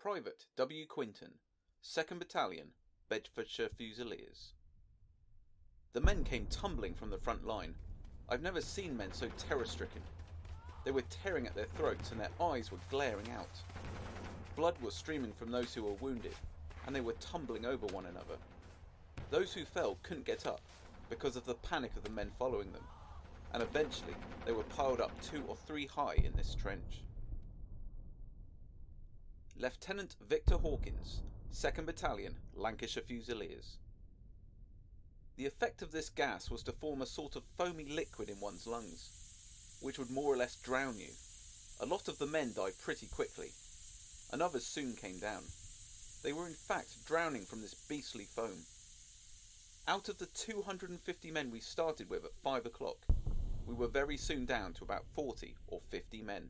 Private W. Quinton, 2nd Battalion, Bedfordshire Fusiliers. The men came tumbling from the front line. I've never seen men so terror-stricken. They were tearing at their throats and their eyes were glaring out. Blood was streaming from those who were wounded, and they were tumbling over one another. Those who fell couldn't get up because of the panic of the men following them, and eventually they were piled up 2 or 3 high in this trench. Lieutenant Victor Hawkins, 2nd Battalion, Lancashire Fusiliers. The effect of this gas was to form a sort of foamy liquid in one's lungs, which would more or less drown you. A lot of the men died pretty quickly, and others soon came down. They were in fact drowning from this beastly foam. Out of the 250 men we started with at 5 o'clock, we were very soon down to about 40 or 50 men.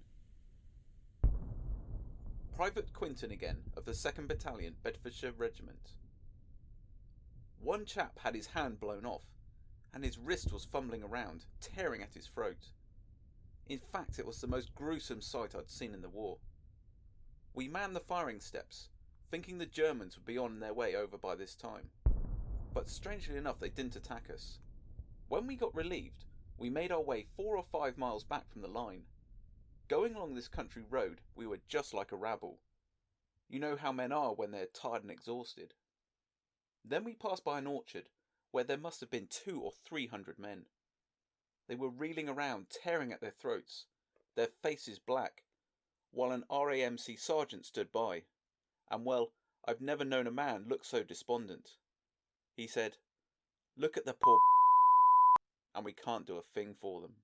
Private Quinton again, of the 2nd Battalion, Bedfordshire Regiment. One chap had his hand blown off, and his wrist was fumbling around, tearing at his throat. In fact, it was the most gruesome sight I'd seen in the war. We manned the firing steps, thinking the Germans would be on their way over by this time. But strangely enough, they didn't attack us. When we got relieved, we made our way 4 or 5 miles back from the line. Going along this country road, we were just like a rabble. You know how men are when they're tired and exhausted. Then we passed by an orchard, where there must have been 200 or 300 men. They were reeling around, tearing at their throats, their faces black, while an RAMC sergeant stood by, and well, I've never known a man look so despondent. He said, "Look at the poor and we can't do a thing for them."